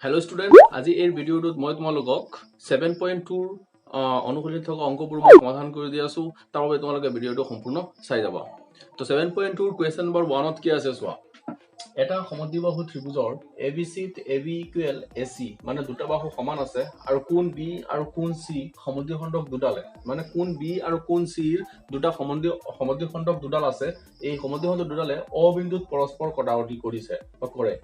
Hello student আজি এই ভিডিওটোত মই তোমালোকক 7.2 অনুকূলিত থকা অংকবোৰ মই সমাধান কৰি দি আছো তাৰ বাবে তোমালোকে ভিডিওটো সম্পূৰ্ণ চাই যাবা তো 7.2 কোৱেশ্চন নম্বৰ 1 ত কি আছে চোৱা এটা সমদ্বিবাহু ত্ৰিভুজৰ ABC ত AB ইকুৱেল AC মানে দুটা বাহু সমান আছে আৰু কোণ B আৰু কোণ C সমদ্বিখণ্ডক দুডালে মানে কোণ B আৰু কোণ C ৰ দুটা সমদ্বিখণ্ডক দুডাল আছে এই সমদ্বিখণ্ডক দুডালে O বিন্দুত পৰস্পৰ কটাকটি কৰিছে বা কৰে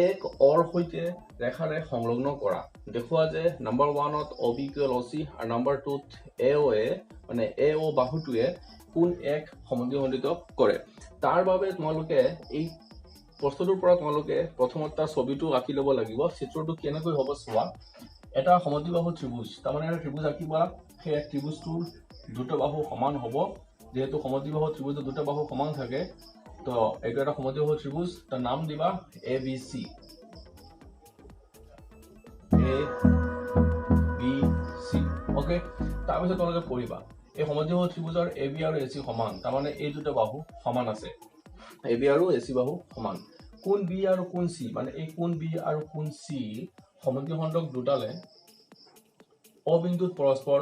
এক অৰ হৈতে ৰেখাৰে সংলগ্ন কৰা দেখুৱা যে নম্বৰ 1 ত OB ইকুৱেল OC আৰু নম্বৰ 2 ত AOA মানে AO বাহুটোৱে কোণ এক সমদ্বিখণ্ডিত কৰে তাৰ বাবে তোমালোকে এই প্ৰশ্নটোৰ পৰা তোমালোকে প্ৰথমত তাৰ ছবিটো আঁকি ল'ব লাগিব চিত্ৰটো কেনেকৈ হ'ব চোৱা এটা সমদ্বিবাহু ত্ৰিভুজ তাৰমানে এটা ত্ৰিভুজ আঁকিবা সেই ত্ৰিভুজটোৰ দুটা বাহু সমান হ'ব যেহেতু সমদ্বিবাহু ত্ৰিভুজৰ দুটা বাহু সমান থাকে তো এইটো এটা সমদ্বিবাহু ত্ৰিভুজ তাৰ নাম দিবা ABC ABC ওকে তাৰপিছত তোমালোকে পঢ়িবা এই সমদ্বিবাহু ত্ৰিভুজৰ AB আৰু AC সমান তাৰমানে এই দুটা বাহু সমান আছে AB আৰু AC বাহু সমান কোণ B আৰু কোণ C মানে এই কোণ B আৰু কোণ C সমদ্বিখণ্ডক দুডালে O বিন্দুত পৰস্পৰ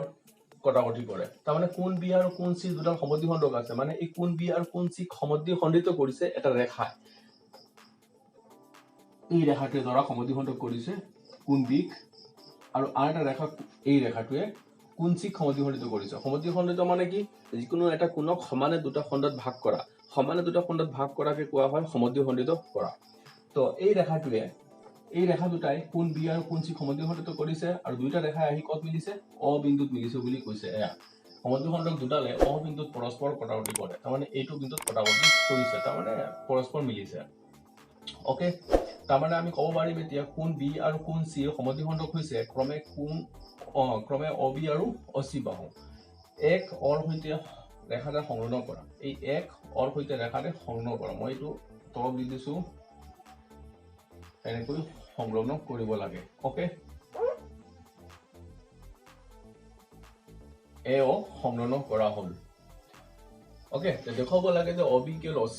কটাকটি কৰে তাৰমানে কোণ B আৰু কোণ C দুডাল সমদ্বিখণ্ডক আছে মানে এই কোণ B আৰু কোণ C সমদ্বিখণ্ডিত কৰিছে এটা ৰেখা এই ৰেখাটোৱে দ্বাৰা সমদ্বিখণ্ডক কৰিছে কোণ B আৰু আন এটা ৰেখা এই ৰেখাটোৱে কোণ C সমদ্বিখণ্ডিত কৰিছে সমদ্বিখণ্ডিত মানে কি যিকোনো এটা কোণক সমানে দুটা খণ্ডত ভাগ কৰা সমানে দুটা খণ্ডত ভাগ কৰাকে কোৱা হয় সমদ্বিখণ্ডিত কৰা তো এই ৰেখাটোৱে এই ৰেখা দুটাই কোণ B আৰু কোণ C সমদ্বিখণ্ডিত কৰিছে আৰু দুইটা ৰেখা আহি কত মিলিছে O বিন্দুত মিলিছে বুলি কৈছে এয়া সমদ্বিখণ্ডক দুডালে O বিন্দুত পৰস্পৰ কটাকটি কৰে তাৰমানে এইটো বিন্দুত কটাকটি কৰিছে তাৰমানে পৰস্পৰ মিলিছে ওকে তাৰমানে আমি ক'ব পাৰিম এতিয়া কোণ B আৰু কোণ C সমদ্বিখণ্ডক হৈছে ক্ৰমে OB আৰু OC বাহু এক অৰ হৈতে ৰেখাৰে সংলগ্ন কৰা এই এক অৰ হৈতে ৰেখাৰে সংলগ্ন কৰা মই এইটো তলত দি দিছো এনেকৈ সংলগ্ন কৰিব লাগে ওকে এও সংলগ্ন কৰা হ'ল ওকে তো দেখুৱাব লাগে যে OB ইকুৱেল OC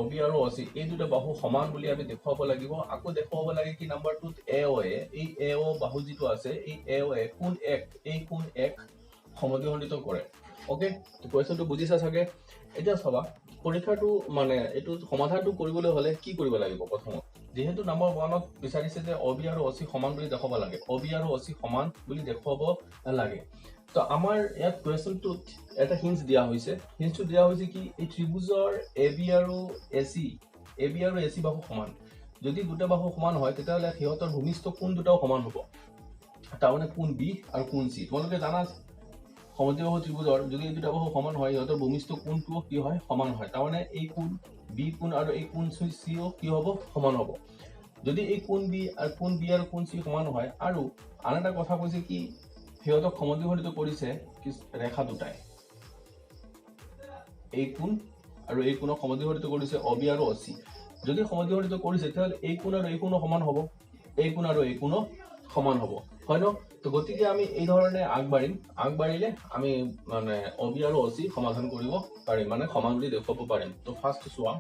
OB আৰু OC এই দুটা বাহু সমান বুলি আমি দেখুৱাব লাগিব আকৌ দেখুৱাব লাগে কি নম্বৰ 2 ত AOA এই AO বাহু যিটো আছে এই AOA কোণ এক সমদ্বিখণ্ডিত কৰে ওকে তো কোৱেশ্চনটো বুজিছা চাগে এতিয়া চাবা পৰীক্ষাটো মানে এইটো সমাধানটো কৰিবলৈ হলে কি কৰিব লাগিব প্ৰথমত যেহেতু নম্বৰ 1 ত বিচাৰিছে যে OB আৰু OC সমান বুলি দেখাব লাগে OB আৰু OC সমান বুলি দেখুৱাব লাগে তো আমাৰ ইয়াত কোৱেশ্চনটোত এটা হিন্ট দিয়া হৈছে হিন্টটো দিয়া হৈছে কি এই ত্ৰিভুজৰ AB আৰু AC বাহু সমান যদি দুটা বাহু সমান হয় তেতিয়াহলে সিহঁতৰ ভূমিস্থ কোণ দুটাও সমান হ'ব তাৰমানে কোণ B আৰু কোণ C তোমালোকে জানা সমদ্বিবাহু ত্ৰিভুজৰ যদি এই দুটা বাহু সমান হয় সিহঁতৰ ভূমিস্থ কোণটো কি হয় সমান হয় তাৰমানে এই কোণ B কোণ আৰু এই কোণ C ও কি হ'ব সমান হ'ব যদি এই কোণ B আৰু কোণ C সমান হয় আৰু আন এটা কথা কৈছে কি সিহঁতক সমদ্বিখণ্ডিত কৰিছে ৰেখা দুটাই এই কোণ আৰু এই কোণক সমদ্বিখণ্ডিত কৰিছে OB আৰু OC যদি সমদ্বিখণ্ডিত কৰিছে তেতিয়াহলে এই কোণ আৰু এই কোণ সমান হ'ব এই কোণ আৰু এই কোণ সমান হ'ব হয় ন তো গতিকে আমি এই ধৰণে আগবাঢ়িলে আমি মানে OB আৰু OC সমাধান কৰিব পাৰিম মানে সমান বুলি দেখুৱাব পাৰিম তো ফাৰ্স্ট চোৱা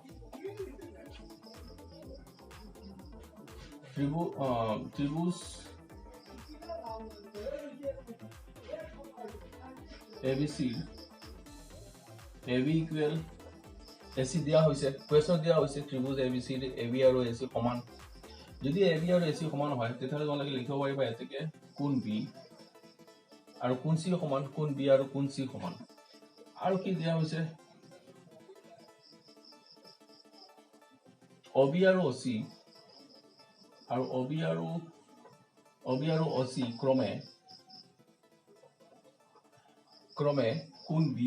ত্ৰিভুজ ABC AB ইকুৱেল AC দিয়া হৈছে কোৱেশ্চন দিয়া হৈছে ত্ৰিভুজ ABC AB আৰু AC সমান যদি AB আৰু AC সমান হয় তেতিয়াহলে তোমালোকে লিখিব পাৰিবা এতেকে কোণ B আৰু কোণ C সমান কোণ B আৰু কোণ C সমান আৰু কি দিয়া হৈছে OB আৰু OC আৰু OB আৰু OC ক্ৰমে কোণ B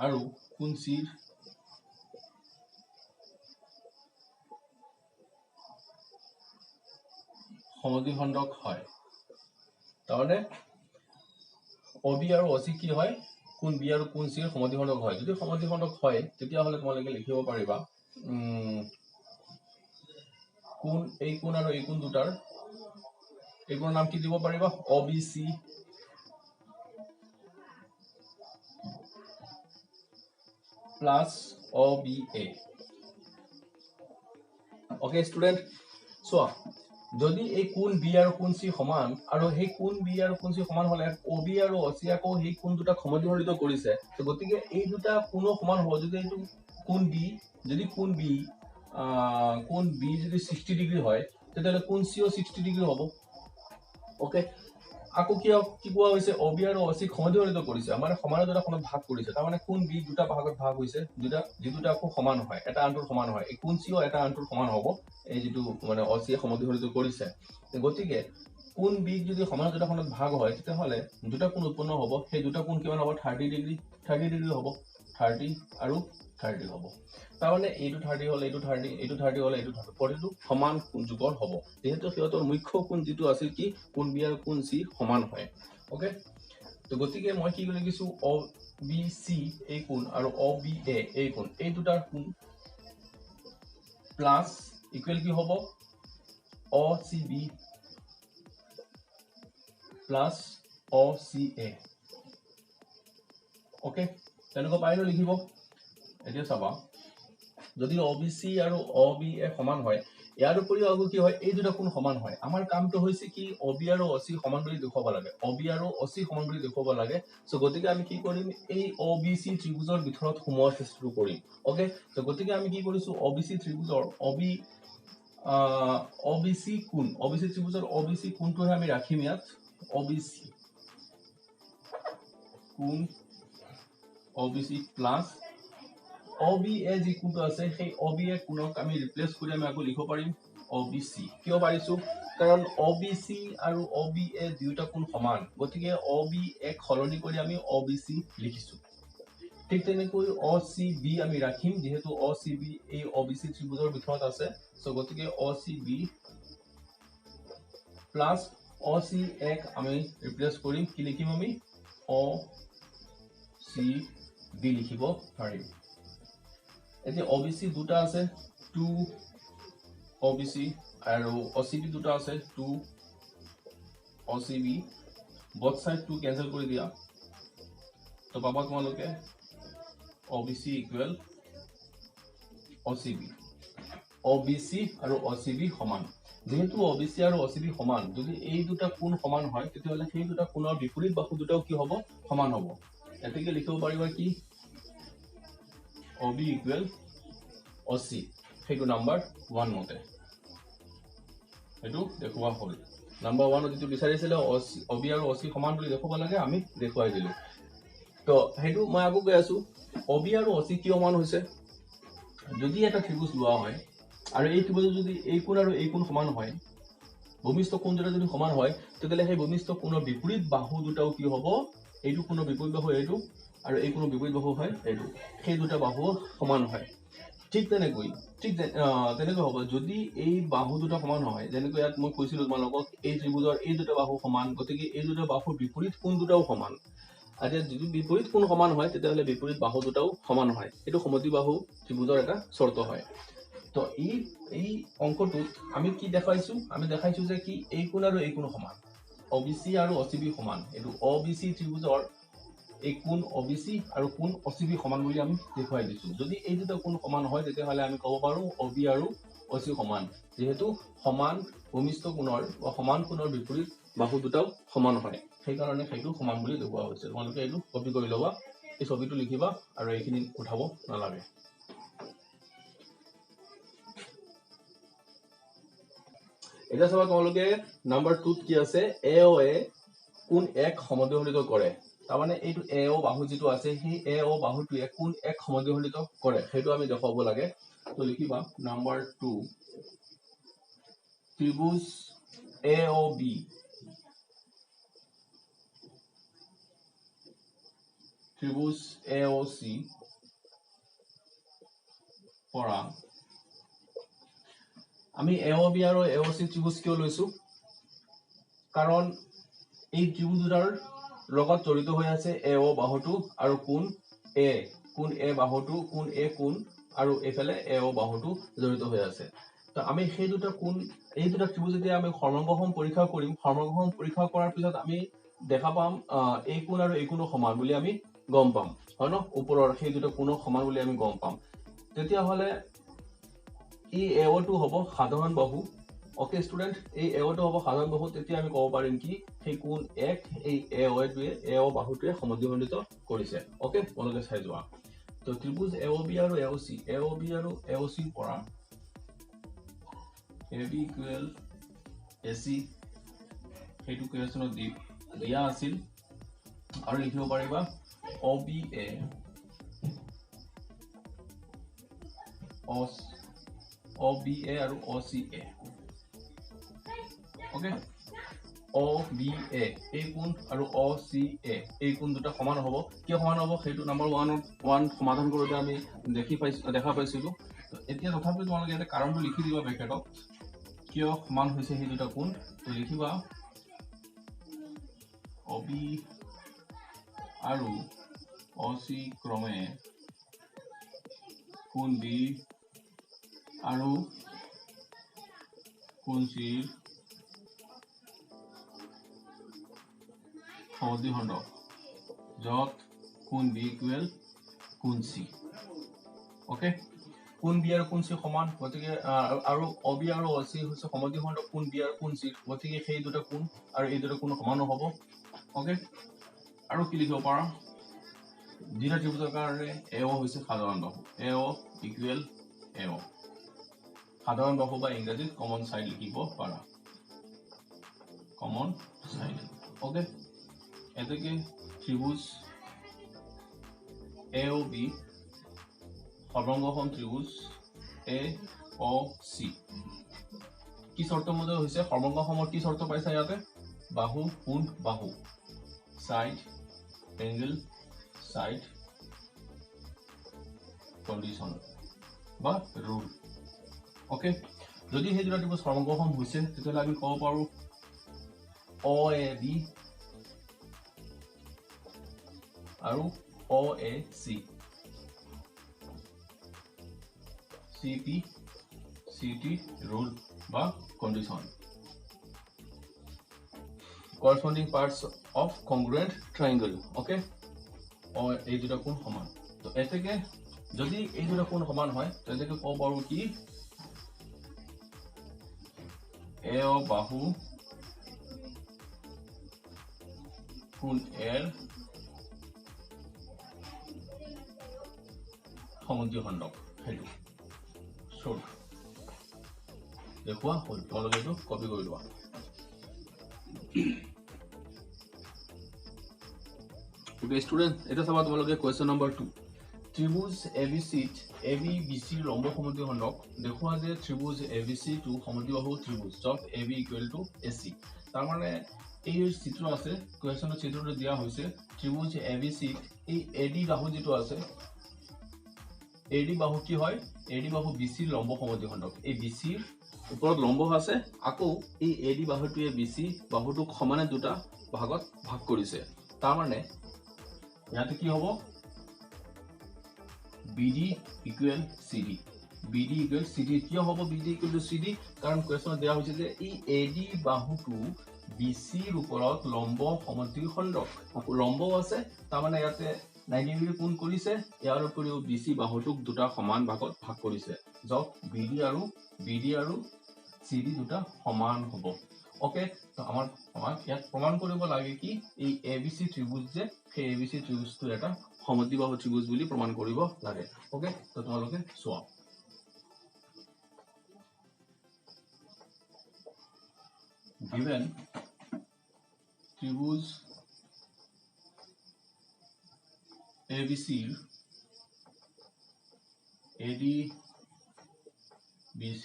আৰু কোণ C সমদ্বিখণ্ডক হয় তাৰমানে OB আৰু OC কি হয় কোণ B আৰু কোণ C সমদ্বিখণ্ডক হয় যদি সমদ্বিখণ্ডক হয় তেতিয়াহলে তোমালোকে লিখিব পাৰিবা এই কোণ আৰু এই কোণ দুটাৰ এই কোণৰ নাম কি দিব পাৰিবা OBC plus OBA okay student চোৱা যদি এই কোণ বি আৰু কোণ চি সমান আৰু সেই কোণ বি আৰু কোণ চি সমান হলে অ বি আৰু অ চি আকৌ সেই কোণ দুটা সমদ্বিখণ্ডিত কৰিছে গতিকে এই দুটা কোণো সমান হ'ব যদি এইটো কোণ বি যদি কোণ বি যদি 60 ডিগ্ৰী হয় তেতিয়াহ'লে কোণ চিও 60 ডিগ্ৰী হ'ব ওকে আকৌ কি কোৱা হৈছে অ বি আৰু অ চি সমদ্বিখণ্ডিত কৰিছে মানে সমানৰ দুটা কোণত ভাগ কৰিছে তাৰ মানে কোণ বি দুটা ভাগত ভাগ হৈছে দুটা আকৌ সমান হয় এটা আনটোৰ সমান হয় এই কোণ চিও এটা আনটোৰ সমান হ'ব এই যেটো মানে অ চি সমদ্বিখণ্ডিত কৰিছে গতিকে কোণ বি যদি সমানৰ দুটা কোণত ভাগ হয় তেতিয়াহ'লে দুটা কোণ উৎপন্ন হ'ব সেই দুটা কোণ কিমান হ'ব 30 ডিগ্ৰী হ'ব 30 আৰু 30 হ'ব তাৰমানে এইটো 30 হলে এইটো 30 এইটো 30 হলে এইটো 30 প্ৰতিটো সমান কোণ যুগৰ হ'ব যেহেতু সিহঁতৰ মুখ্য কোণ যেটো আছিল কি কোণ বি আৰু কোণ চি সমান হয় ওকে তো গতিকে মই কি লিখিছো অ বি চি এই কোণ আৰু অ বি এ এই কোণ এই দুটাৰ কোণ প্লাস ইকুৱেল কি হ'ব অ চি বি প্লাস অ চি এ ওকে তেনেকৈ পাৰিলে লিখিব এতিয়া চাবা যদি অ বি চি আৰু অ বি এ সমান হয় ইয়াৰ উপৰিও আকৌ কি হয় এই দুটা কোণ সমান হয় আমাৰ কামটো হৈছে কি অ বি আৰু অ চি সমান বুলি দেখুৱাব লাগে অ বি আৰু অ চি সমান বুলি দেখুৱাব লাগে সো গতিকে আমি কি কৰিম এই অ বি চি ত্ৰিভুজৰ ভিতৰত সোমোৱাৰ চেষ্টা কৰিম ওকে সো গতিকে আমি কি কৰিছো অ বি চি ত্ৰিভুজৰ অ বি চি কোণ অ বি চি ত্ৰিভুজৰ অ বি চি কোণটোহে আমি ৰাখিম ইয়াত অ বি চি কোণ অ বি চি প্লাস OBA যি কোণটো আছে সেই OBA কোণক আমি ৰিপ্লেস কৰি আমি আকৌ লিখিব পাৰিম OBC কিয় পাৰিছো কাৰণ OBC আৰু OBA দুইটা কোণ সমান গতিকে OBA খলনি কৰি আমি OBC লিখিছো ঠিক তেনেকৈ OCB আমি ৰাখিম যেহেতু OCB এই OBC ত্ৰিভুজৰ ভিতৰত আছে সো গতিকে OCB প্লাস OCA আমি ৰিপ্লেস কৰিম কি লিখিম আমি OCB লিখিব পাৰিম এতিয়া OBC দুটা আছে 2 OBC আৰু OCB দুটা আছে 2 OCB both side 2 cancel কৰি দিয়া তো পাবা তোমালোকে OBC equal OCB OBC আৰু OCB সমান যেহেতু OBC আৰু OCB সমান যদি এই দুটা কোণ সমান হয় তেতিয়াহ'লে সেই দুটা কোণৰ বিপৰীত বাহু দুটাও কি হ'ব সমান হ'ব এতেকে লিখিব পাৰিবা কি OB equal OC সেইটো নাম্বাৰ 1 মতে এটো দেখুৱা হ'ল নাম্বাৰ 1 যেটো বিচাৰিছিলে OB আৰু OC সমান বুলি দেখুৱাব লাগে আমি দেখুৱাই দিলো তো হেতু মই আগু গৈ আছো OB আৰু OC কি সমান হৈছে যদি এটা ত্ৰিভুজ লোৱা হয় আৰু এই ত্ৰিভুজ যদি এই কোণ আৰু এই কোণ সমান হয় ভূমিষ্ঠ কোণ দুটা যদি সমান হয় তেতিয়ালে সেই ভূমিষ্ঠ কোণৰ বিপৰীত বাহু দুটাও কি হ'ব এইটো কোণৰ বিপৰীত বাহু এইটো আৰু এই কোণৰ বিপৰীত বাহু হয় এইটো সেই দুটা বাহু সমান হয় ঠিক তেনেকৈ হ'ব যদি এই বাহু দুটা সমান হয় যেনেকৈ ইয়াত মই কৈছিলো তোমালোকক এই ত্ৰিভুজৰ এই দুটা বাহু সমান গতিকে এই দুটা বাহুৰ বিপৰীত কোণ দুটাও সমান আৰু যদি বিপৰীত কোণ সমান হয় তেতিয়াহ'লে বিপৰীত বাহু দুটাও সমান হয় এটো সমদ্বিবাহু ত্ৰিভুজৰ এটা শৰ্ত হয় তো এই অংকটোত আমি কি দেখাইছো আমি দেখাইছো যে কি এই কোণ আৰু এই কোণ সমান OBC আৰু OCB সমান এটো OBC ত্ৰিভুজৰ এই কোণ OBC আৰু কোণ OCB সমান বুলি আমি দেখুৱাই দিছো যদি এই দুটা কোণ সমান হয় তেতিয়াহ'লে আমি ক'ব পাৰো OB আৰু OC সমান যেহেতু সমান ভূমিষ্ঠ কোণৰ বা সমান কোণৰ বিপৰীত বাহু দুটাও সমান হয় সেই কাৰণে সেইটো সমান বুলি দেখুৱা হৈছে তোমালোকে এইটো কপি কৰি লবা এই ছবিটো লিখিবা আৰু এইখিনি উঠাব নালাগে এটা চাবা তোমালোকে নাম্বাৰ 2 কি আছে AOA কোণ এক সমদ্বিখণ্ডিত কৰে তাৰ মানে এইটো AO বাহু যেটো আছে সেই AO বাহুটোৱে কোণ এক সমদ্বিখণ্ডিত কৰে সেইটো আমি দেখাব লাগে তো লিখিবা নাম্বাৰ 2 ত্ৰিভুজ AOB ত্ৰিভুজ AOC পৰা আমি AOB আৰু AOC ত্ৰিভুজ কিয় লৈছো কাৰণ এই ত্ৰিভুজ দুটাৰ লগত জড়িত হৈ আছে AO বাহুটো আৰু কোণ A বাহুটো কোণ A কোণ আৰু এফালে AO বাহুটো জড়িত হৈ আছে তো আমি সেই দুটা কোণ এই দুটা ত্ৰিভুজ যেতিয়া আমি সমগ্ৰহম পৰীক্ষা কৰিম সমগ্ৰহম পৰীক্ষা কৰাৰ পিছত আমি দেখা পাম এই কোণ আৰু এই কোণ সমান বুলি আমি গম পাম হয় ন ওপৰৰ সেই দুটা কোণ সমান বুলি আমি গম পাম তেতিয়া হলে এই এওটো হ'ব সাধাৰণ বাহু ওকে স্টুডেন্ট এই এওটো হ'ব সাধাৰণ বাহু তেতিয়া আমি ক'ব পাৰিম কি সেই কোণ এক এই এওটোৱে এও বাহুটোৱে সমদ্বিখণ্ডিত কৰিছে ওকে তোমালোকে চাই যোৱা তো ত্ৰিভুজ এওবি আৰু এওসি পৰা এবি ইকুৱেল এসি হেতু কুৱেশ্যনত দিয়া আছিল আৰু লিখিব পাৰিবা OBA আৰু OCA ওকে OBA এই কোণ আৰু OCA এই কোণ দুটা সমান হ'ব কিয় সমান হ'ব সেইটো নম্বৰ 1 সমাধান কৰোঁতে আমি দেখা পাইছিলো তো এতিয়া তথাপিও তোমালোকে এটা কাৰণটো লিখি দিবা ব্ৰেকেটত কিয় সমান হৈছে সেই দুটা কোণ তো লিখিবা OB আৰু OC ক্ৰমে কোণ B আৰু কোণ C সমদ্বিখণ্ড য'ত কোণ B ইকুৱেল কোণ C ওকে কোণ B আৰু কোণ C সমান গতিকে আৰু OB আৰু OC হৈছে সমদ্বিখণ্ড কোণ B আৰু কোণ C গতিকে সেই দুটা কোণ আৰু এই দুটা কোণ সমান হ'ব ওকে আৰু কি লিখিব পাৰা দুটা ত্ৰিভুজৰ কাৰণে এও হৈছে সাধাৰণ বাহু এও ইকুৱেল এও সাধাৰণ বাহু বা ইংৰাজীত কমন সাইড লিখিব পাৰা কমন সাইড ওকে এতেকে ত্ৰিভুজ AOB সৰ্বাংগসম ত্ৰিভুজ AOC কি শৰ্ত মধ্যে হৈছে সৰ্বাংগসমৰ কি শর্ত পাইছা ইয়াতে বাহু কোণ বাহু সাইড এঙ্গেল সাইড কন্ডিশন বা রুল ওকে যদি সেই দুটা ত্ৰিভুজ সৰ্বাংগসম হৈছে তেতিয়াহ'লে আমি ক'ব পাৰো OAB আৰু OAC CT rule বা condition corresponding parts of congruent triangle okay or এই দুটা কোণ সমান তো এতেকে যদি এই দুটা কোণ সমান হয় তেতিয়াকে ক'ব পাৰো কি এও বাহু কোণ এৰ সমদ্বিখণ্ড হেতু শৰ্ট দেখুৱা হ'ল তোমালোকে এইটো কপি কৰি লোৱা ওকে স্টুডেন্ট এটা চাবা তোমালোকে কোৱেশ্চন নম্বৰ 2 ত্ৰিভুজ ABBC লম্ব সমদ্বিখণ্ডক দেখুৱা যে ত্ৰিভুজ ABC টো সমদ্বিবাহু ত্ৰিভুজ য'ত AB ইকুৱেল টু AC তাৰ মানে এই চিত্ৰ আছে কোৱেশ্চনৰ চিত্ৰটো দিয়া হৈছে ত্ৰিভুজ ABC এই AD বাহু যেটো আছে AD বাহু কি হয় AD বাহু BC লম্ব সমদ্বিখণ্ডক এই BC ওপৰত লম্ব আছে আকৌ এই AD বাহুটোৱে BC বাহুটোক সমানে দুটা ভাগত ভাগ কৰিছে তাৰ মানে ইয়াতে কি হ'ব BD equal CD BD equal CD কিয় হ'ব BD ইকুৱেল টু CD কাৰণ কোৱেশ্চনত দিয়া হৈছে যে এই AD বাহুটো BC ৰ ওপৰত লম্ব সমদ্বিখণ্ডক লম্ব আছে তাৰ মানে ইয়াতে 90 ডিগ্ৰী কোণ কৰিছে ইয়াৰ উপৰিও BC বাহুটোক দুটা সমান ভাগত ভাগ কৰিছে য'ত BD আৰু CD দুটা সমান হ'ব ওকে তো আমাক ইয়াত প্ৰমাণ কৰিব লাগে কি এই ABC ত্ৰিভুজ যে সেই ABC ত্ৰিভুজটো এটা সমদ্বিবাহু ত্ৰিভুজ বুলি প্ৰমাণ কৰিব লাগে ওকে তো তোমালোকে চোৱা given ত্ৰিভুজ ABC AD BC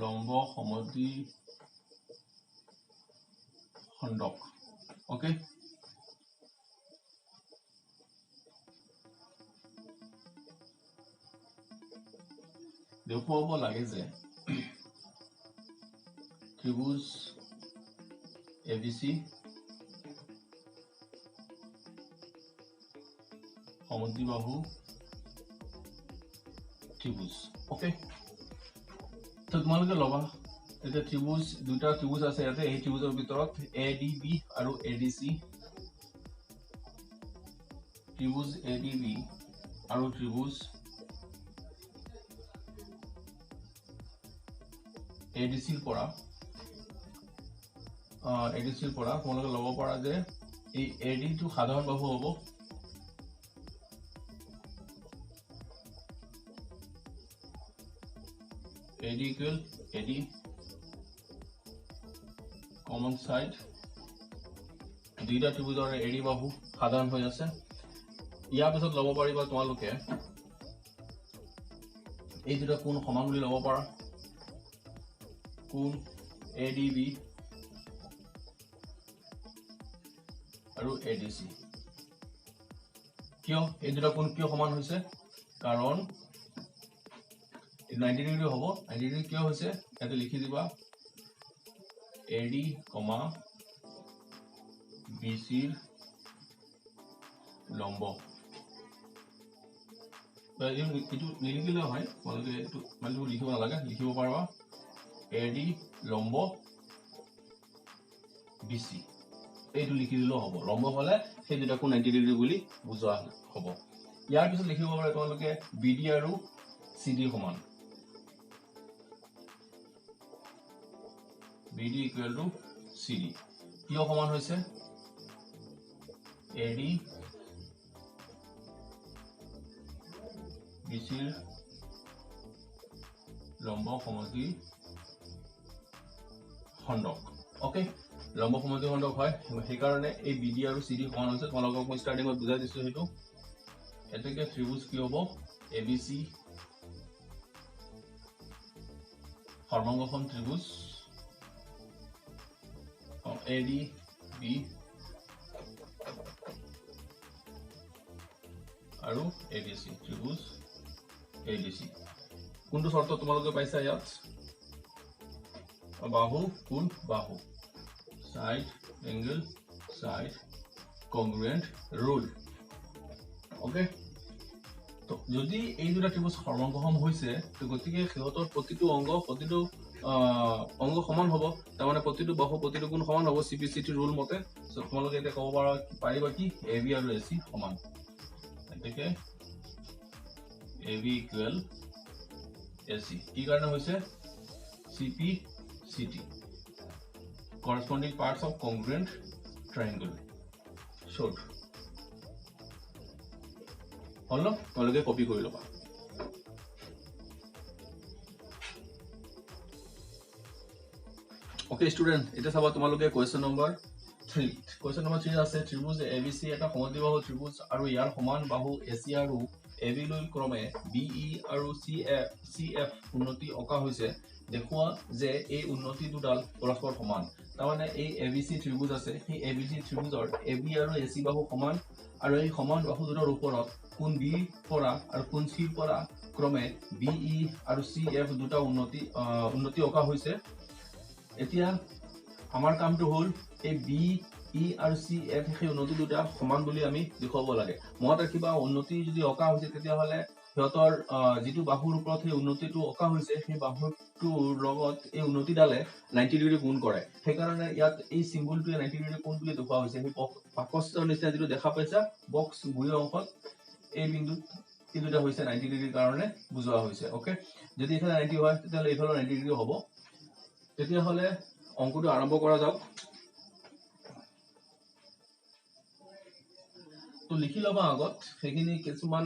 লম্ব সমদ্বিখণ্ডক ওকে দেখুৱাব লাগে যে ত্ৰিভুজ ABC সমদ্বিবাহু ত্ৰিভুজ ওকে তো তোমালোকে লবা এটা ত্ৰিভুজ দুটা ত্ৰিভুজ আছে ইয়াতে এই ত্ৰিভুজৰ ভিতৰত ADB আৰু ADC ত্ৰিভুজ ADB আৰু ত্ৰিভুজ ADC পৰা তোমালোকে ল'ব পৰা যে এই AD টো সাধাৰণ বাহু হ'ব AD equal AD common side দুইটা ত্ৰিভুজৰ AD বাহু সাধাৰণ হৈ আছে ইয়াৰ পিছত ল'ব পাৰিবা তোমালোকে এই দুটা কোণ সমান বুলি ল'ব পাৰা কোণ ADB আৰু ADC কিয় এই দুটা কোণ কিয় সমান হৈছে কাৰণ 90 ডিগ্ৰী হ'ব 90 ডিগ্ৰী কিয় হৈছে এটা লিখি দিবা AD, BC লম্ব এইটো নিলিখিলে হয় তোমালোকে এইটো মানে লিখিব নালাগে লিখিব পাৰিবা AD লম্ব BC এইটো লিখি দিলেও হ'ব লম্ব হ'লে সেই দুটা কোণ 90 ডিগ্ৰী বুলি বুজোৱা হ'ব ইয়াৰ পিছত লিখিব পাৰে তোমালোকে BD আৰু CD সমান BD equal to CD কিয় সমান হৈছে AD BC লম্ব সমদ্বি খণ্ডক ওকে লম্ব সমদ্বি খণ্ডক হয় সেই কাৰণে এই BD আৰু CD সমান হৈছে তোমালোকক মই ষ্টাৰ্টিংত বুজাই দিছো হেতু এতেকে ত্ৰিভুজ কি হ'ব ABC সৰ্বাংগখন ত্ৰিভুজ ADB আৰু ADC ত্ৰিভুজ ADC কোনটো শর্ত তোমালোকে পাইছা ইয়াত বাহু কোণ বাহু side angle side congruent rule okay তো যদি এই দুটা ত্রিভুজ সৰ্বাংগসম হৈছে তো গতিকে সিহঁতৰ প্ৰতিটো অংগ সমান হ'ব তাৰ মানে প্ৰতিটো বাহু প্ৰতিটো কোণ সমান হ'ব CPCT ৰুল মতে সো তোমালোকে এটা ক'ব পাৰিবা কি AB আৰু AC সমান এতেকে AB equal AC কি কাৰণে হৈছে CPCT corresponding parts of congruent triangle showed হলো তোমালোকে কপি কৰি লবা Okay student এটা চাবা তোমালোকে কোৱেশ্চন নম্বৰ 3 কোৱেশ্চন নম্বৰ 3 আছে ত্ৰিভুজ ABC এটা সমদ্বিবাহু ত্ৰিভুজ আৰু ইয়াৰ সমান বাহু AC আৰু AB লৈ ক্ৰমে BE আৰু CF উন্নতি অকা হৈছে দেখুৱা যে এই উন্নতি দুডাল পৰস্পৰ সমান তাৰ মানে এই ABC ত্ৰিভুজ আছে সেই ABC ত্ৰিভুজৰ AB আৰু AC বাহু সমান আৰু এই সমান বাহু দুটাৰ ওপৰত কোণ B পৰা আৰু কোণ C পৰা ক্ৰমে BE আৰু CF দুটা উন্নতি অকা হৈছে এতিয়া আমাৰ কামটো হ'ল এই BE আৰু CF সেই উন্নতি দুটা সমান বুলি আমি দেখুৱাব লাগে মনত ৰাখিবা উন্নতি যদি অকা হৈছে তেতিয়া হলে সিহঁতৰ যেটো বাহুৰ ওপৰত সেই উন্নতিটো অকা হৈছে সেই বাহুটোৰ লগত এই উন্নতিডালে 90 ডিগ্ৰী কোণ কৰে সেই কাৰণে ইয়াত এই সিম্বলটোৱে 90 ডিগ্ৰী কোণ বুলি দেখুৱা হৈছে সেই পাকস্থৰ নিচিনা যেটো দেখা পাইছা বক্স গুৰি অংশত এই বিন্দু এই দুটা হৈছে 90 ডিগ্ৰীৰ কাৰণে বুজোৱা হৈছে ওকে যদি এফালে 90 হয় তেতিয়া এফালে 90 ডিগ্ৰী হ'ব তেতিয়া হলে অংকটো আৰম্ভ কৰা যাওক তো লিখি লবা আগত সেইখিনি কিছুমান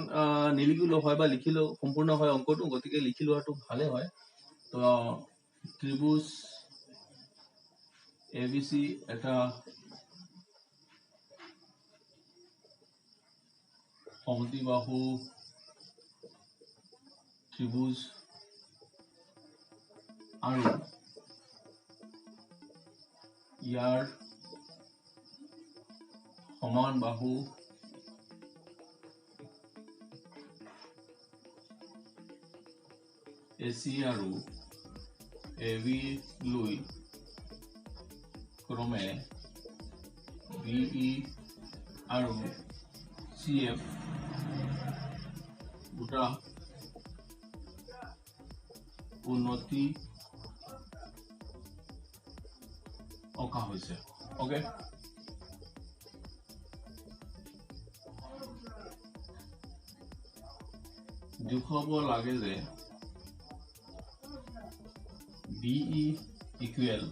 নিলিখিলো হয় বা লিখিলো সম্পূৰ্ণ হয় অংকটো গতিকে লিখি লোৱাটো ভালে হয় তো ত্ৰিভুজ ABC এটা সমদ্বিবাহু ত্ৰিভুজ আৰু ইয়াৰ সমান বাহু AC আৰু AB লৈ ক্ৰমে BE আৰু CF দুটা উন্নতি অকা হৈছে ওকে দেখুৱাব লাগে যে BE equal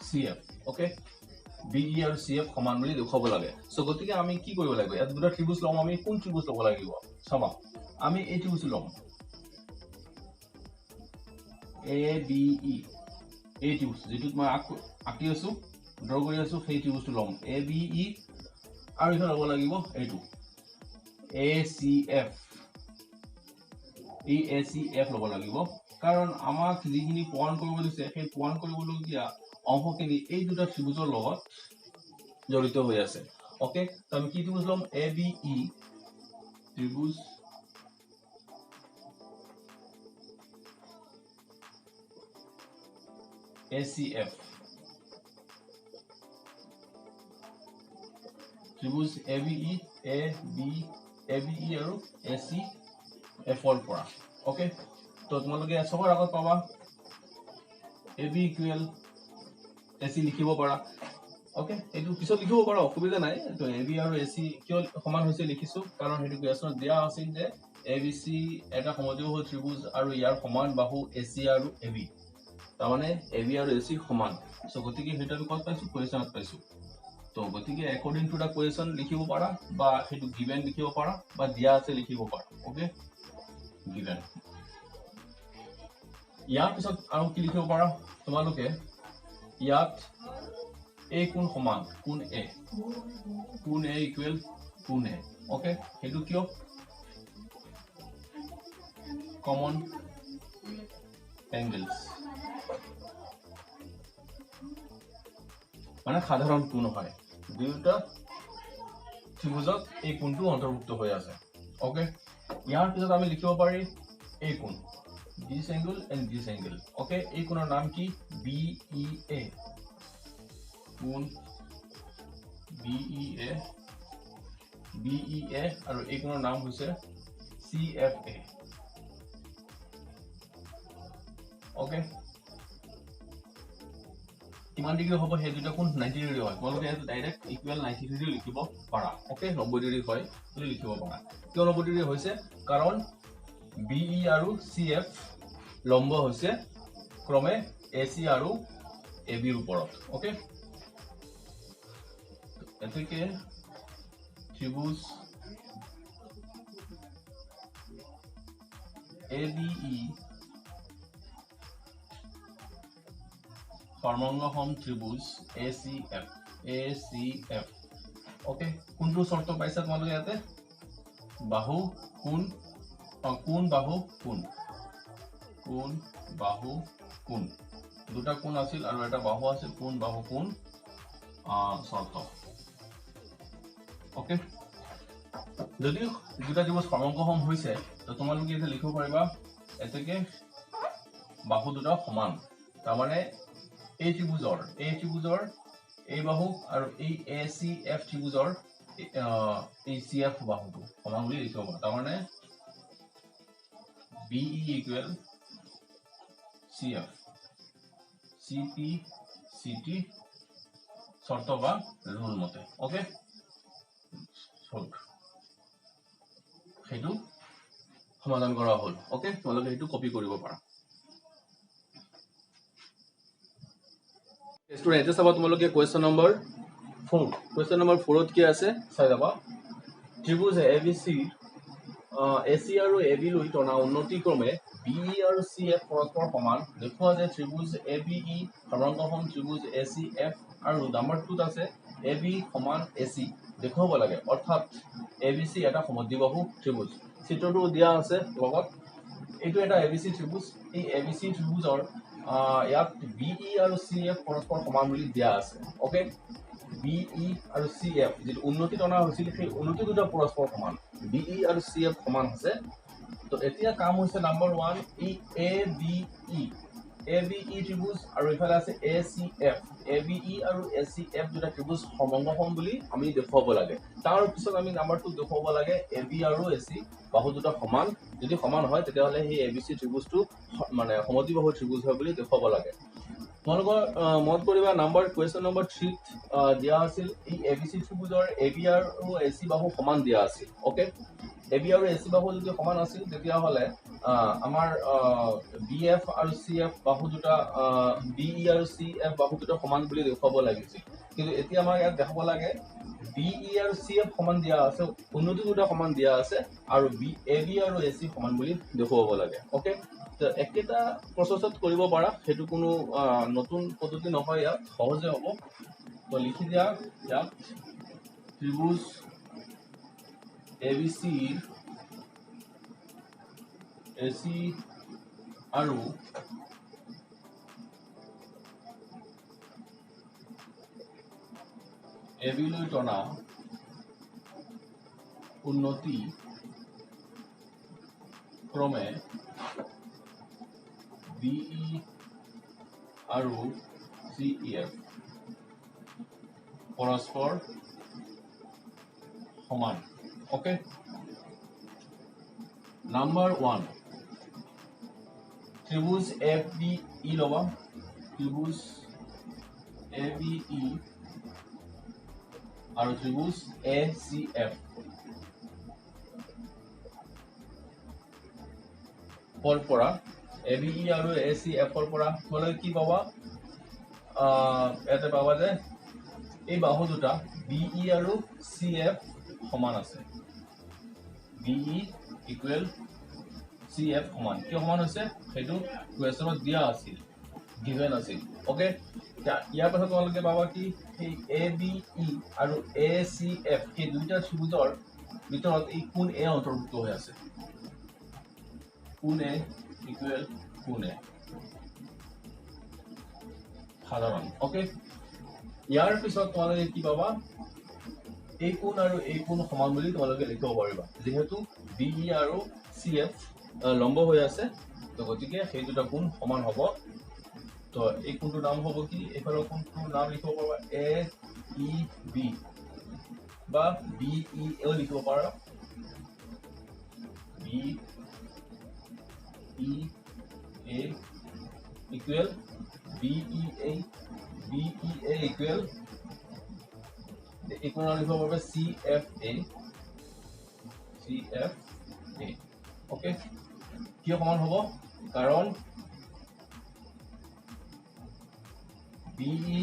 CF okay BE আৰু CF সমান বুলি দেখুৱাব লাগে সো গতিকে আমি কি কৰিব লাগিব ইয়াত দুটা ত্ৰিভুজ লম আমি কোন ত্ৰিভুজ লব লাগিব চাবা আমি এই ত্ৰিভুজ লম ABE এই ত্ৰিভুজ যেটো মই আঁকি আছো ড্ৰ কৰি আছো সেই ত্ৰিভুজটো লম ABE আৰু এটা লব লাগিব এইটো ACF এই ACF লব লাগিব কাৰণ আমাক যিখিনি পয়েন্ট কৰিব দিছে সেই পয়েন্ট কৰিবলগীয়া অংশখিনি এই দুটা ত্ৰিভুজৰ লগত জড়িত হৈ আছে ওকে তো আমি কি ত্ৰিভুজ লম ABE ত্ৰিভুজ ACF ত্ৰিভুজ ABE আৰু ACF ৰ পৰা ওকে তো তোমালোকে সবৰ আগত পাবা AB equal AC লিখিব পাৰা ওকে এটো পিছত লিখিব পাৰা অসুবিধা নাই তো AB আৰু AC কিয় সমান হৈছে লিখিছো কাৰণ হেতু কোৱেশ্যন দিয়া আছিল যে ABC এটা সমদ্বিবাহু ত্ৰিভুজ আৰু ইয়াৰ সমান বাহু AC আৰু AB তাৰ মানে AB আৰু AC সমান সো গতিকে হেতু কত পাইছো কোৱেশ্যনত পাইছো তো গতিকে অ্যাকৰ্ডিং টু দা কোৱেশ্যন লিখিব পাৰা বা হেতু গিভেন লিখিব পাৰা বা দিয়া আছে লিখিব পাৰা ওকে গিভেন ইয়াৰ পিছত আৰু কি লিখিব পাৰা তোমালোকে ইয়াত A কোন সমান কোন A ইকুৱেল কোন A ওকে হেতু কিয় কমন এংগেলস মানে সাধাৰণ কোণ হয় দুটা ত্ৰিভুজত এই কোণটো অন্তৰ্ভুক্ত হৈ আছে ওকে ইয়াৰ পিছত আমি লিখিব পাৰি এই কোণ this angle and this angle okay এই কোণৰ নাম কি BEA কোণ BEA আৰু এই কোণৰ নাম হৈছে CFA okay কিমান ডিগ্ৰী হ'ব হে দুটা কোণ 90 ডিগ্ৰী হয় তোমালোকে এটা ডাইৰেক্ট ইকুৱেল 90 ডিগ্ৰী লিখিব পাৰা ওকে 90 ডিগ্ৰী হয় বুলি লিখিব পাৰা কিয় 90 ডিগ্ৰী হৈছে কাৰণ BE আৰু CF লম্ব হৈছে ক্ৰমে AC আৰু AB ৰ ওপৰত ওকে এতেকে ত্ৰিভুজ ABE সৰ্বাংগসম ত্ৰিভুজ ACF ওকে কোনটো শর্ত পাইছা তোমালোকে ইয়াতে বাহু কোণ কোণ বাহু কোণ কোণ বাহু কোণ দুটা কোণ আছিল আৰু এটা বাহু আছিল কোণ বাহু কোণ শৰ্ত ওকে যদি দুটা ত্ৰিভুজ সমাংগসম হৈছে তো তোমালোকে এটা লিখিব পাৰিবা এতেকে বাহু দুটা সমান তাৰ মানে এই ত্ৰিভুজৰ এই বাহু আৰু এই ACF ত্ৰিভুজৰ এই CF বাহুটো সমান বুলি লিখিব পাৰা তাৰ মানে BE equal CF CP CT শৰ্ত বা ৰুল মতে ওকে সল্ভ হেতু সমাধান কৰা হল ওকে তোমালোকে হেতু কপি কৰিব পাৰা স্টুডেন্ট এটা চাবা তোমালোকে কোৱেশ্যন নম্বৰ 4 ত কি আছে চাই যাবা ত্ৰিভুজ ABC AC আৰু AB লৈ টনা উন্নতি ক্ৰমে BE আৰু CF পৰস্পৰ সমান দেখুৱা যে ত্ৰিভুজ ABE সৰ্বাংগসম ত্ৰিভুজ ACF আৰু নম্বৰ 2 ত আছে AB সমান AC দেখুৱাব লাগে অৰ্থাৎ ABC এটা সমদ্বিবাহু ত্ৰিভুজ চিত্ৰটো দিয়া আছে লগত এইটো এটা ABC ত্ৰিভুজ এই ABC ত্ৰিভুজৰ ইয়াত BE আৰু CF পৰস্পৰ সমান বুলি দিয়া আছে ওকে BE আৰু CF যেটো উন্নতি টনা হৈছিল সেই উন্নতি দুটা পৰস্পৰ সমান BE আৰু CF সমান আছে তো এতিয়া কাম হৈছে নম্বৰ 1 এই ABE ত্ৰিভুজ আৰু ইফালে আছে ACF ABE আৰু ACF দুটা ত্ৰিভুজ সমাংগসম বুলি আমি দেখুৱাব লাগে তাৰ পিছত আমি নম্বৰ 2 দেখুৱাব লাগে AB আৰু AC বাহু দুটা সমান যদি সমান হয় তেতিয়া হলে সেই ABC ত্ৰিভুজটো মানে সমদ্বিবাহু ত্ৰিভুজ হয় বুলি দেখুৱাব লাগে তোমালোকৰ মত কৰিবা নাম্বাৰ কুৱেশ্যন নম্বৰ 3 দিয়া আছিল এই এবিসি ত্ৰিভুজৰ এবি আৰু এসি বাহু সমান দিয়া আছিল ওকে এবি আৰু এসি বাহু যদি সমান আছিল তেতিয়া হলে আমাৰ বিএফ আৰু সিএফ বাহু দুটা বিই আৰু সিএফ বাহু দুটা সমান বুলি দেখুৱাব লাগিছিল কিন্তু এতিয়া আমাৰ ইয়াত দেখাব লাগে বিই আৰু সিএফ সমান দিয়া আছে উন্নতি দুটা সমান দিয়া আছে আৰু এবি আৰু এসি সমান বুলি দেখুৱাব লাগে ওকে তো একেটা প্ৰসেছত কৰিব পাৰা হেতু কোনো নতুন পদ্ধতি নহয় ইয়াত সহজে হ'ব তো লিখি দিয়া ইয়াত ত্ৰিভুজ এবিসি এসি আৰু এবি লৈ টনা উন্নতি ক্ৰমে বিই আৰু সিএফ পৰস্পৰ সমান ওকে নাম্বাৰ 1 ত্ৰিভুজ এবিই লবা ত্ৰিভুজ এবিই আৰু ত্ৰিভুজ এসিএফ পৰা এবিই আৰু এসিএফ পৰা তোমালোকে কি পাবা এতে পাবা যে এই বাহু দুটা বিই আৰু সিএফ সমান আছে বিই ইকুৱেল সিএফ সমান কি সমান হৈছে হেতু কুৱেশ্যনত দিয়া আছিল গিভেন আছিল ওকে ইয়াৰ পাছত তোমালোকে পাবা কি এই এবিই আৰু এসিএফ এই দুইটা ত্ৰিভুজৰ ভিতৰত এই কোণ এ অন্তৰ্ভুক্ত হৈ আছে কোণ এ ইকুৱেল কোণ এ সাধাৰণ ওকে ইয়াৰ পিছত তোমালোকে কি পাবা এই কোণ আৰু এই কোণ সমান বুলি তোমালোকে লিখিব পাৰিবা যেহেতু বিই আৰু সিএফ লম্ব হৈ আছে তো গতিকে সেই দুটা কোণ সমান হ'ব তো এই কোণটোৰ নাম হ'ব কি এইফালৰ কোণটোৰ নাম লিখিব পাৰিবা এ ই বি বা বিই এও লিখিব পাৰা B E A equal B E A equal equal লিখিব পাৰিবা সিএফএ ওকে কিয় সমান হ'ব কাৰণ বিই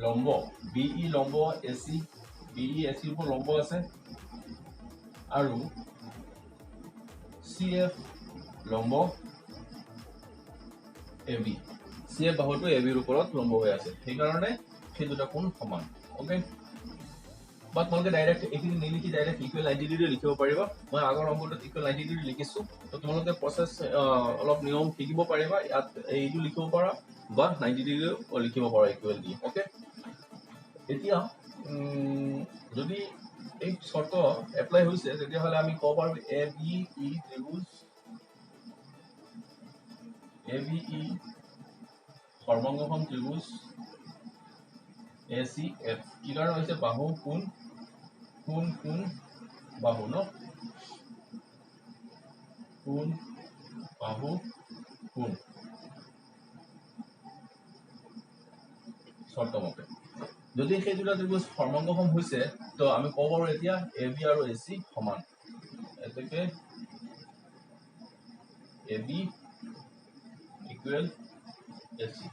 লম্ব বিই লম্ব এসি বিই এসিৰ ওপৰত লম্ব আছে আৰু সিএফ লম্ব এবি সিএফ বাহুটো এবিৰ ওপৰত লম্ব হৈ আছে সেইকাৰণে সেই দুটা কোণ সমান ওকে বা তোমালোকে ডাইৰেক্ট এইখিনি নিলিখি ডাইৰেক্ট ইকুৱেল 90 ডিগ্ৰী লিখিব পাৰিবা মই আগৰ নম্বৰটোত ইকুৱেল 90 ডিগ্ৰী লিখিছো তো তোমালোকে প্ৰসেস অলপ নিয়ম শিকিব পাৰিবা ইয়াত এইটো লিখিব পাৰা বা 90 ডিগ্ৰী লিখিব পাৰা ইকুৱেল দি ওকে এতিয়া যদি এই শৰ্ত এপ্লাই হৈছে তেতিয়া হলে আমি কব পাৰো এবিই ত্ৰিভুজ এবিই সৰ্বাংগসম ত্ৰিভুজ এসিএফ কি কাৰণ হৈছে বাহু কোণ কোণ কোণ বাহু ন কোণ বাহু কোণ শর্তমতে যদি সেই দুটা ত্ৰিভুজ সৰ্বাংগসম হৈছে তো আমি কব পাৰো এতিয়া এবি আৰু এসি সমান এতেকে এবি ইকুৱেল এসি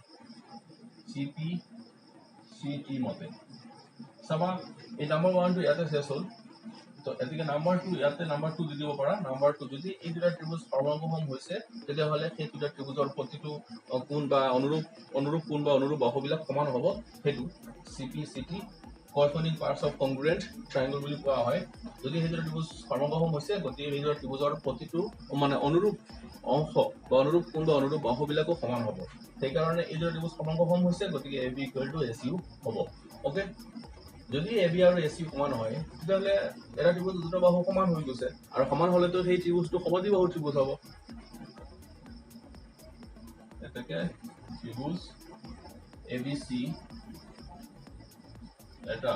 সিপি সিটি মতে চাবা এই নাম্বাৰ 1 টো ইয়াতে শেষ হ'ল তো এতিকে নাম্বাৰ 2 ইয়াতে নাম্বাৰ 2 দি দিব পাৰা নাম্বাৰ 2 যদি এই দুটা ত্ৰিভুজ সৰ্বাংগসম হৈছে তেতিয়া হলে সেই দুটা ত্ৰিভুজৰ প্ৰতিটো কোণ বা অনুৰূপ কোণ বা অনুৰূপ বাহুবিলাক সমান হ'ব হেতু সিপি সিটি corresponding parts of congruent triangle বুলি কোৱা হয় যদি সেই দুটা ত্ৰিভুজ সৰ্বাংগসম হৈছে গতিকে এই দুটা ত্ৰিভুজৰ প্ৰতিটো মানে অনুৰূপ অংশ বা অনুৰূপ কোণ বা অনুৰূপ বাহুবিলাকো সমান হ'ব সেইকাৰণে এই দুটা ত্ৰিভুজ সৰ্বাংগসম হৈছে গতিকে এবি ইকুৱেল টু এসিও হ'ব ওকে যদি এবি আৰু এসি সমান হয় তেতিয়াহলে এটা ত্ৰিভুজ দুটা বাহু সমান হৈ গৈছে আৰু সমান হলেতো সেই ত্ৰিভুজটো সমদ্বিবাহু ত্ৰিভুজ হ'ব এটাকে ত্ৰিভুজ এবিসি এটা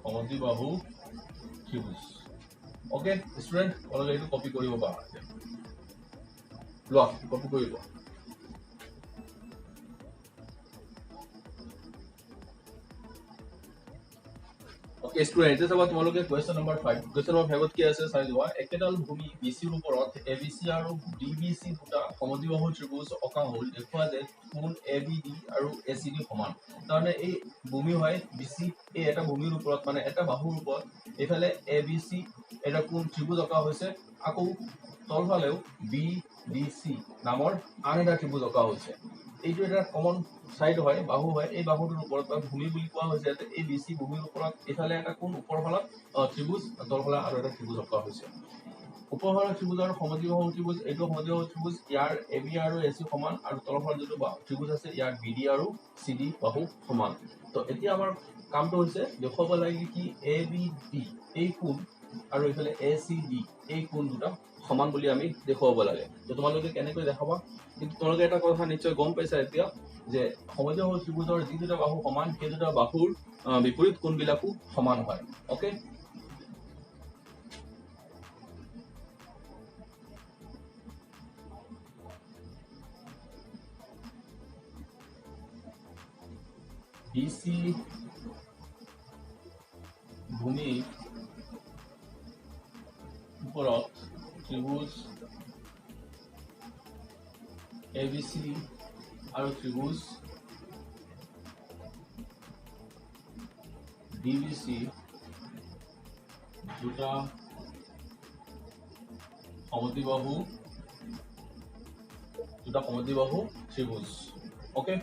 সমদ্বিবাহু ত্ৰিভুজ ওকে ষ্টুডেণ্ট তোমালোকে এইটো কপি কৰিব পাৰা লোৱা কপি কৰি লোৱা Okay, student, this is about tomorrow question number 5. Question number 5 কি আছে চাই লোৱা একেডাল ভূমি BC ৰ ওপৰত ABC আৰু DBC দুটা সমদ্বিবাহু ত্ৰিভুজ অঁকা হ'ল দেখুৱা যে কোণ ABD আৰু ACD সমান তাৰমানে এই ভূমি হয় BC এই এটা ভূমিৰ ওপৰত মানে এটা বাহুৰ ওপৰত এফালে ABC এটা কোণ ত্ৰিভুজ অঁকা হৈছে আকৌ তলফালেও BDC নামৰ আন এটা ত্ৰিভুজ অঁকা হৈছে এইটো এটা কমন সাইড হয় বাহু হয় এই বাহুটোৰ ওপৰত বা ভূমি বুলি কোৱা হৈছে যে এই BC ভূমিৰ ওপৰত এফালে এটা কোণ ওপৰ ফালত ত্ৰিভুজ তলফালে আৰু এটা ত্ৰিভুজ অঁকা হৈছে উপৰফালৰ ত্ৰিভুজৰ সমদ্বিবাহু ত্ৰিভুজ এইটো সমদ্বিবাহু ত্ৰিভুজ ইয়াৰ AB আৰু AC সমান আৰু তলফালৰ যিটো ত্ৰিভুজ আছে ইয়াৰ BD আৰু CD বাহু সমান তো এতিয়া আমাৰ কামটো হৈছে দেখুৱাব লাগে কি ABD এই কোণ আৰু ইফালে ACD এই কোণ দুটা সমান বুলি আমি দেখুৱাব লাগে তো তোমালোকে কেনেকৈ দেখাবা কিন্তু তোমালোকে এটা কথা নিশ্চয় গম পাইছা এতিয়া যে সমদ্বিবাহু ত্ৰিভুজৰ যি দুটা বাহু সমান সেই দুটা বাহুৰ বিপৰীত কোণবিলাকো সমান হয় ওকে BC ভূমি ওপৰত ত্ৰিভুজ ABC আৰু ত্ৰিভুজ DBC দুটা সমদ্বিবাহু ত্ৰিভুজ ওকে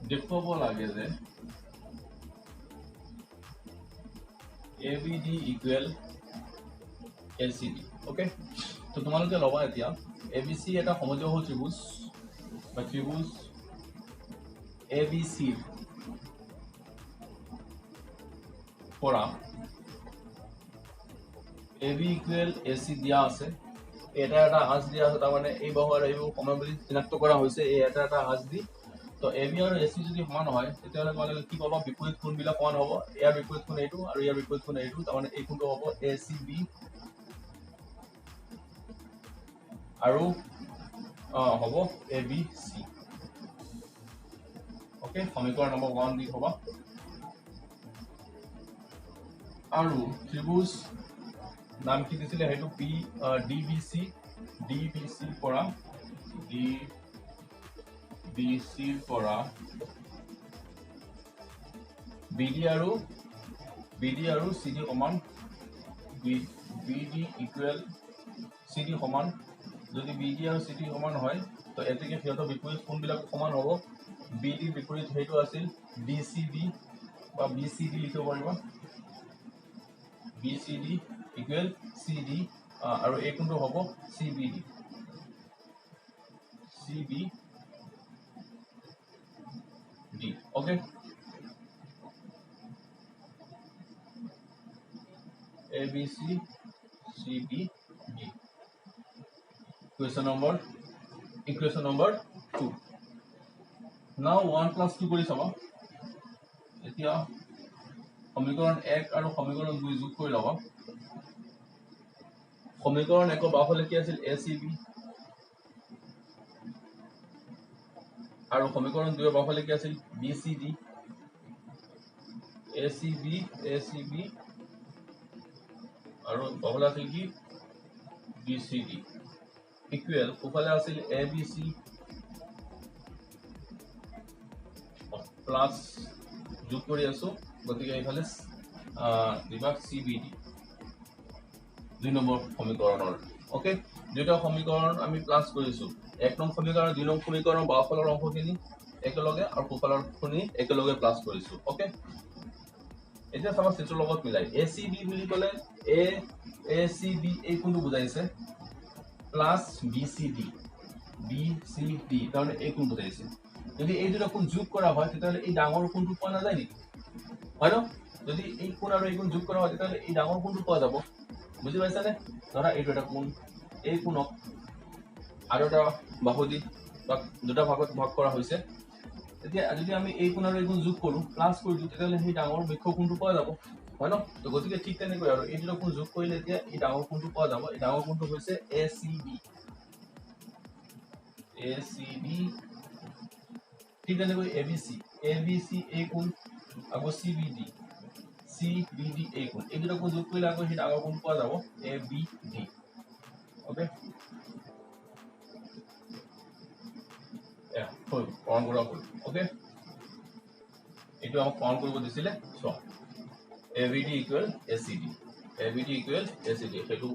দেখুৱাব লাগে যে ABD equal LCD ওকে তো তোমালোকে লবা এতিয়া ABC এটা সমদ্বিবাহু ত্ৰিভুজ বা ত্ৰিভুজ ABC পৰা AB equal AC দিয়া আছে এটা এটা আঁচ দিয়া আছে তাৰ মানে এই বাহু আৰু এই বাহু সমান বুলি চিনাক্ত কৰা হৈছে এই এটা এটা আঁচ দি তো AB আৰু AC যদি সমান হয় তেতিয়াহ'লে তোমালোকে কি পাবা বিপৰীত কোণবিলাক সমান হ'ব ইয়াৰ বিপৰীত কোণ এইটো আৰু ইয়াৰ বিপৰীত কোণ এইটো তাৰমানে এই কোণটো হ'ব ACB আৰু হ'ব ABC ওকে সমীকৰণ নম্বৰ 1 দি হ'বা আৰু ত্ৰিভুজ নাম কি দিছিলে হেতু DBC পৰা DBC পৰা BD আৰু CD সমান BD equal CD সমান যদি BD আৰু CD সমান হয় তো এতেকে সিহঁতৰ বিপৰীত কোণবিলাক সমান হ'ব BD বিপৰীত হেতু আছিল BCD বা BCD লিখিব পাৰিবা BCD equal CD আৰু এই কোণটো হ'ব CBD okay ABC CBD equation number 2 now 1 plus 2 কৰি চাবা এতিয়া সমীকৰণ 1 আৰু সমীকৰণ 2 যোগ কৰি লবা সমীকৰণ 1 বাওঁফালে কি আছিল ACB আৰু সমীকৰণ 2 বাওঁফালে কি আছিল BCD ACB আৰু বাওঁফালে আছিল কি BCD equal সোঁফালে আছিল ABC প্লাস যোগ কৰি আছো গতিকে এইফালে দিবা CBD 2 নম্বৰ সমীকৰণৰ ওকে দুটা সমীকৰণ আমি প্লাস কৰিছো 1 নং সমীকৰণ 2 নং সমীকৰণ বাওঁফালৰ অংশখিনি একেলগে আৰু সোঁফালৰ অংশখিনি একেলগে প্লাস কৰিছো ওকে এতিয়া সমাজ চিত্ৰৰ লগত মিলাই ACB বুলি ক'লে ACB এই কোনটো বুজাইছে প্লাস BCD তাৰমানে এই কোন বুজাইছে যদি এই দুটা কোণ যোগ কৰা হয় তেতিয়াহ'লে এই ডাঙৰ কোণটো পোৱা নাযায় নেকি হয় ন যদি এই কোণ আৰু এই কোণ যোগ কৰা হয় তেতিয়াহ'লে এই ডাঙৰ কোণটো পোৱা যাব বুজি পাইছানে ধৰা এইটো এটা কোণ এই কোণক আৰু এটা বাহু দি বা দুটা ভাগত ভাগ কৰা হৈছে এতিয়া যদি আমি এই কোণ আৰু এই কোণ যোগ কৰোঁ প্লাছ কৰি দিওঁ তেতিয়াহ'লে সেই ডাঙৰ মুখ্য কোণটো পোৱা যাব হয় ন তো গতিকে ঠিক তেনেকৈ আৰু এই দুটা কোণ যোগ কৰিলে এতিয়া এই ডাঙৰ কোণটো পোৱা যাব এই ডাঙৰ কোণটো হৈছে ACB ঠিক তেনেকৈ ABC এই কোণ আকৌ CBD এই কোণ এই দুটা কোণ যোগ কৰিলে আকৌ সেই ডাঙৰ কোণ পোৱা যাব ABD ওকে কৰণ কৰা হ'ল ওকে এইটো আমাক কৰণ কৰিব দিছিলে চ ABD ইকুৱেল ACD সেইটো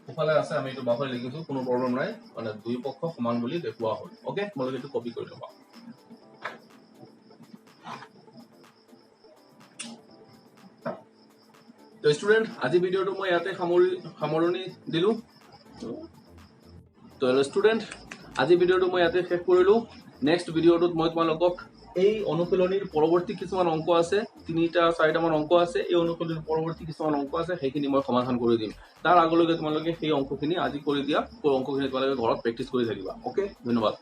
ওফালে আছে আমি এইটো বাফালে লিখিছো কোনো প্ৰব্লেম নাই মানে দুই পক্ষ সমান বুলি দেখুওৱা হ'ল ওকে মই এইটো কপি কৰি ল'বা তো স্টুডেন্ট আজি ভিডিওটো মই ইয়াতে সামৰণি দিলো তো স্টুডেন্ট আজি ভিডিওটো মই ইয়াতে শেষ কৰিলো নেক্সট ভিডিওটোত মই তোমালোকক এই অনুশীলনীৰ পৰৱৰ্তী কিছুমান অংক আছে 3-4টা মান অংক আছে এই অনুশীলনীৰ পৰৱৰ্তী কিছুমান অংক আছে সেইখিনি মই সমাধান কৰি দিম তাৰ আগলৈকে তোমালোকে সেই অংকখিনি আজি কৰি দিয়া অংকখিনি তোমালোকে ঘৰত প্ৰেক্টিছ কৰি থাকিবা ওকে ধন্যবাদ